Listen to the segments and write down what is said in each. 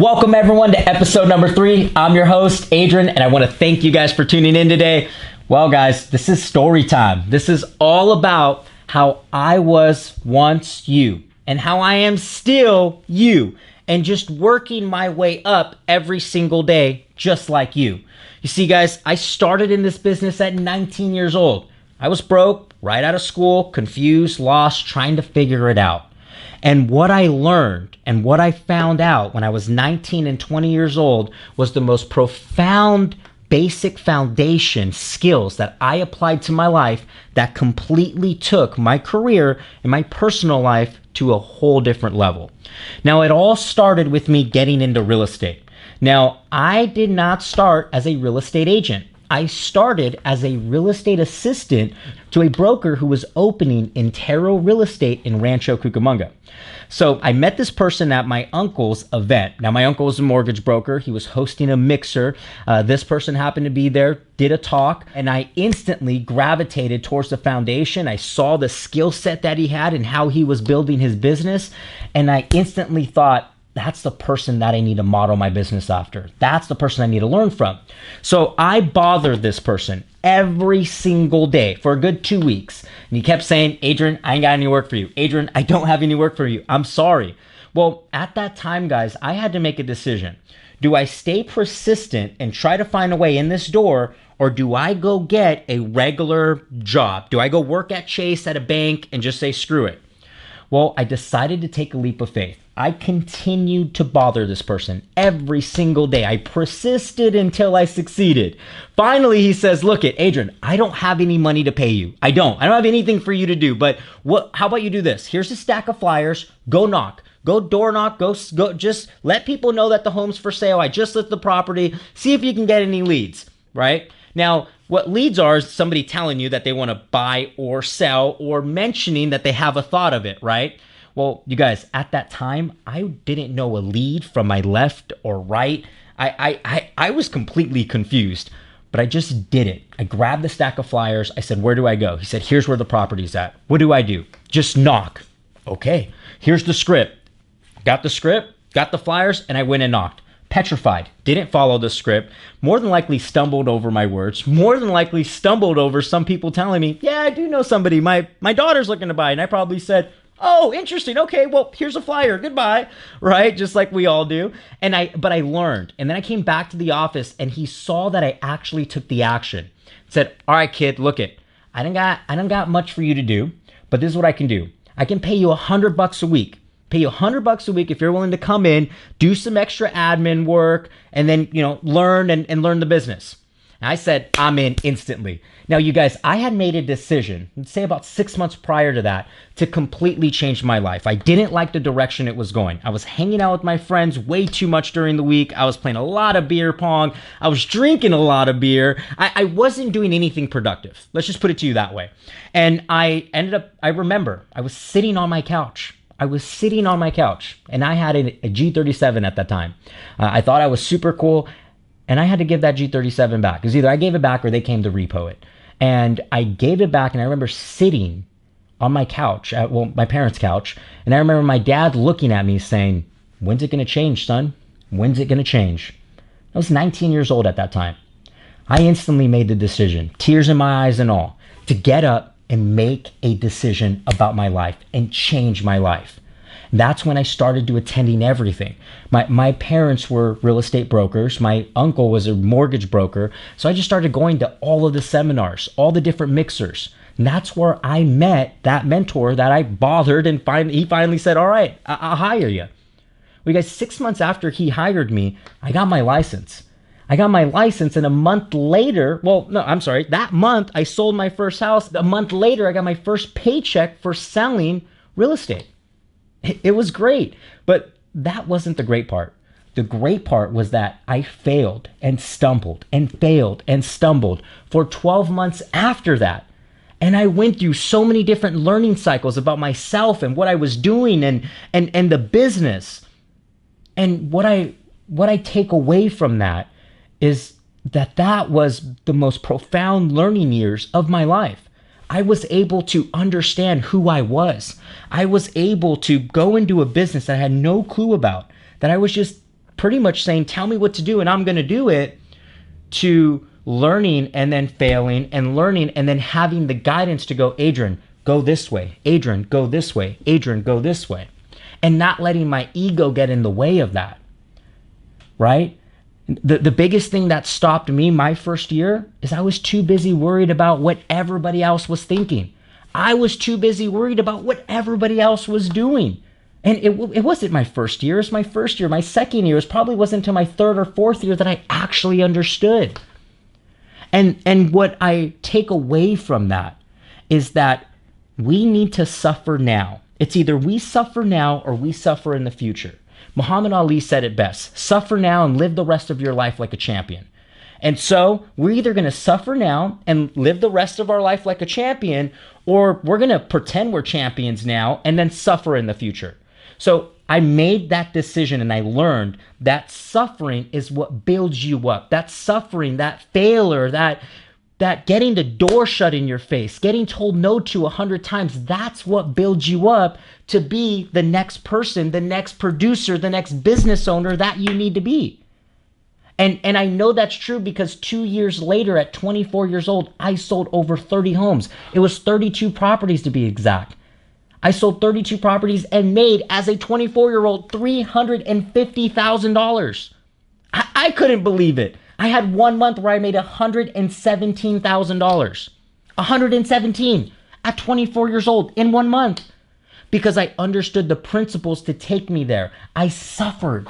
Welcome everyone to episode number 3. I'm your host, Adrian, and I want to thank you guys for tuning in today. Well, guys, this is story time. This is all about how I was once you and how I am still you and just working my way up every single day, just like you. You see, guys, I started in this business at 19 years old. I was broke, right out of school, confused, lost, trying to figure it out. And what I learned and what I found out when I was 19 and 20 years old was the most profound basic foundation skills that I applied to my life that completely took my career and my personal life to a whole different level. Now, it all started with me getting into real estate. Now, I did not start as a real estate agent. I started as a real estate assistant to a broker who was opening Intero Real Estate in Rancho Cucamonga. So I met this person at my uncle's event. Now, my uncle was a mortgage broker. He was hosting a mixer. This person happened to be there, did a talk, and I instantly gravitated towards the foundation. I saw the skill set that he had and how he was building his business, and I instantly thought, that's the person that I need to model my business after. That's the person I need to learn from. So I bothered this person every single day for a good 2 weeks. And he kept saying, Adrian, I ain't got any work for you. Adrian, I don't have any work for you. I'm sorry. Well, at that time, guys, I had to make a decision. Do I stay persistent and try to find a way in this door, or do I go get a regular job? Do I go work at Chase at a bank and just say, screw it? Well, I decided to take a leap of faith. I continued to bother this person every single day. I persisted until I succeeded. Finally, he says, look it, Adrian, I don't have any money to pay you. I don't have anything for you to do, but how about you do this? Here's a stack of flyers. Go knock. Go door knock. Go just let people know that the home's for sale. I just listed the property. See if you can get any leads, right? Now, what leads are is somebody telling you that they want to buy or sell or mentioning that they have a thought of it, right? Well, you guys, at that time, I didn't know a lead from my left or right. I was completely confused, but I just did it. I grabbed the stack of flyers. I said, where do I go? He said, here's where the property's at. What do I do? Just knock. Okay, here's the script. Got the script, got the flyers, and I went and knocked. Petrified, didn't follow the script, more than likely stumbled over my words, more than likely stumbled over some people telling me, yeah, I do know somebody, my daughter's looking to buy, and I probably said, oh, interesting, okay, well, here's a flyer, goodbye, right? Just like we all do. But I learned, and then I came back to the office, and he saw that I actually took the action. Said, all right, kid, look it, I don't got much for you to do, but this is what I can do. I can pay you $100 a week. Pay you $100 a week if you're willing to come in, do some extra admin work, and then, learn and learn the business. And I said, I'm in instantly. Now, you guys, I had made a decision, let's say about 6 months prior to that, to completely change my life. I didn't like the direction it was going. I was hanging out with my friends way too much during the week. I was playing a lot of beer pong. I was drinking a lot of beer. I wasn't doing anything productive. Let's just put it to you that way. And I remember I was sitting on my couch. And I had a G37 at that time. I thought I was super cool, and I had to give that G37 back. Because either I gave it back or they came to repo it. And I gave it back, and I remember sitting on my couch, my parents' couch, and I remember my dad looking at me saying, when's it going to change, son? When's it going to change? I was 19 years old at that time. I instantly made the decision, tears in my eyes and all, to get up and make a decision about my life and change my life. That's when I started to attending everything. My parents were real estate brokers. My uncle was a mortgage broker. So I just started going to all of the seminars, all the different mixers. And that's where I met that mentor that I bothered, and he finally said, all right, I'll hire you. Well, guys, 6 months after he hired me, I got my license. And a month later, that month I sold my first house. A month later, I got my first paycheck for selling real estate. It was great, but that wasn't the great part. The great part was that I failed and stumbled and failed and stumbled for 12 months after that. And I went through so many different learning cycles about myself and what I was doing and the business. And what I take away from that is that was the most profound learning years of my life. I was able to understand who I was. I was able to go into a business that I had no clue about, that I was just pretty much saying, tell me what to do and I'm going to do it, to learning and then failing and learning and then having the guidance to go, Adrian, go this way. Adrian, go this way. Adrian, go this way. And not letting my ego get in the way of that, right? The biggest thing that stopped me my first year is I was too busy worried about what everybody else was thinking. I was too busy worried about what everybody else was doing. And it wasn't my first year. It's my first year. My second year, it probably wasn't until my third or fourth year that I actually understood. And what I take away from that is that we need to suffer now. It's either we suffer now or we suffer in the future. Muhammad Ali said it best, suffer now and live the rest of your life like a champion. And so we're either going to suffer now and live the rest of our life like a champion, or we're going to pretend we're champions now and then suffer in the future. So I made that decision and I learned that suffering is what builds you up. That suffering, that failure, that getting the door shut in your face, getting told no to 100 times, that's what builds you up to be the next person, the next producer, the next business owner that you need to be. And I know that's true because 2 years later, at 24 years old, I sold over 30 homes. It was 32 properties to be exact. I sold 32 properties and made, as a 24-year-old, $350,000. I couldn't believe it. I had 1 month where I made $117,000. 117 at 24 years old in 1 month, because I understood the principles to take me there. I suffered.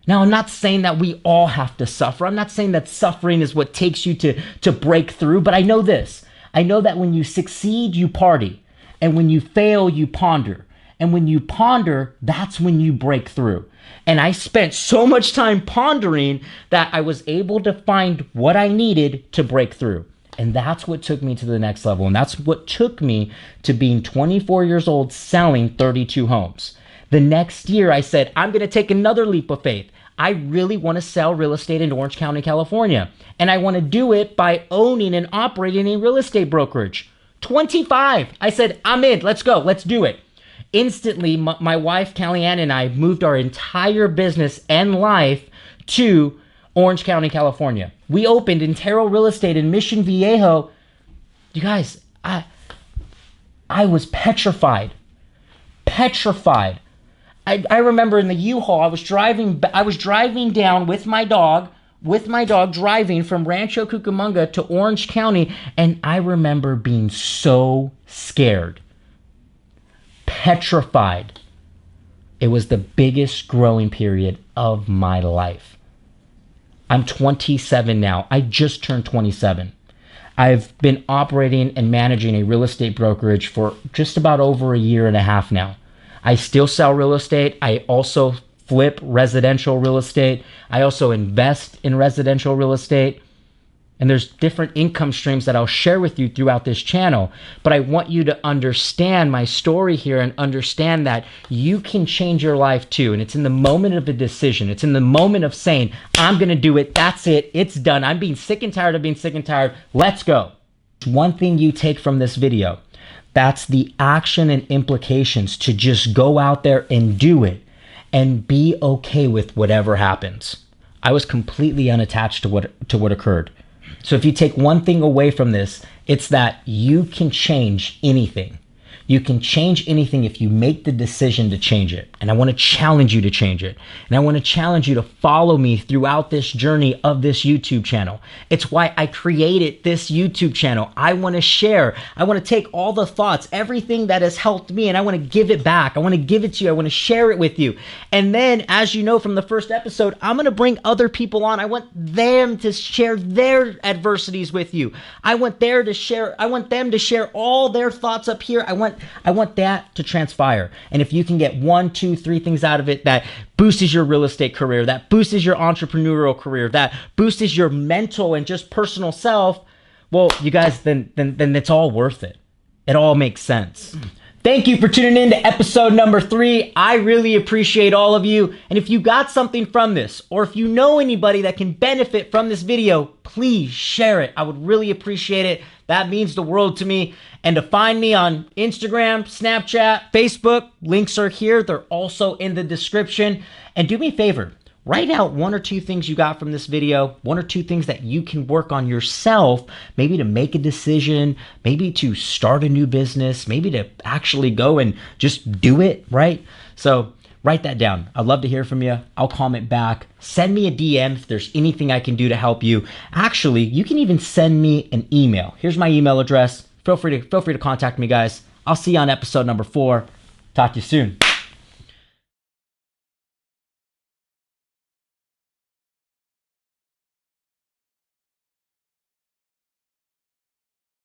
Now, I'm not saying that we all have to suffer. I'm not saying that suffering is what takes you to break through, but I know this. I know that when you succeed, you party. And when you fail, you ponder. And when you ponder, that's when you break through. And I spent so much time pondering that I was able to find what I needed to break through. And that's what took me to the next level. And that's what took me to being 24 years old, selling 32 homes. The next year, I said, I'm going to take another leap of faith. I really want to sell real estate in Orange County, California. And I want to do it by owning and operating a real estate brokerage. 25. I said, I'm in. Let's go. Let's do it. Instantly, my wife, Kellyanne, and I moved our entire business and life to Orange County, California. We opened Intero Real Estate in Mission Viejo. You guys, I was petrified. Petrified. I remember in the U-Haul, I was driving down with my dog, driving from Rancho Cucamonga to Orange County, and I remember being so scared, petrified. It was the biggest growing period of my life. I'm 27 now. I just turned 27. I've been operating and managing a real estate brokerage for just about over a year and a half now. I still sell real estate. I also flip residential real estate. I also invest in residential real estate. And there's different income streams that I'll share with you throughout this channel. But I want you to understand my story here and understand that you can change your life too. And it's in the moment of a decision. It's in the moment of saying, I'm going to do it. That's it. It's done. I'm being sick and tired of being sick and tired. Let's go. One thing you take from this video, that's the action and implications to just go out there and do it and be okay with whatever happens. I was completely unattached to what occurred. So if you take one thing away from this, it's that you can change anything. You can change anything if you make the decision to change it. And I want to challenge you to change it. And I want to challenge you to follow me throughout this journey of this YouTube channel. It's why I created this YouTube channel. I want to share. I want to take all the thoughts, everything that has helped me, and I want to give it back. I want to give it to you. I want to share it with you. And then, as you know from the first episode, I'm going to bring other people on. I want them to share their adversities with you. I want them to share all their thoughts up here. I want that to transpire. And if you can get 1, 2, 3 things out of it that boosts your real estate career, that boosts your entrepreneurial career, that boosts your mental and just personal self, well, you guys, then it's all worth it. It all makes sense. Thank you for tuning in to episode number 3. I really appreciate all of you. And if you got something from this, or if you know anybody that can benefit from this video, please share it. I would really appreciate it. That means the world to me. And to find me on Instagram, Snapchat, Facebook, links are here. They're also in the description. And do me a favor. Write out 1 or 2 things you got from this video, 1 or 2 things that you can work on yourself, maybe to make a decision, maybe to start a new business, maybe to actually go and just do it, right? So write that down. I'd love to hear from you. I'll comment back. Send me a DM if there's anything I can do to help you. Actually, you can even send me an email. Here's my email address. Feel free to contact me, guys. I'll see you on episode number 4. Talk to you soon.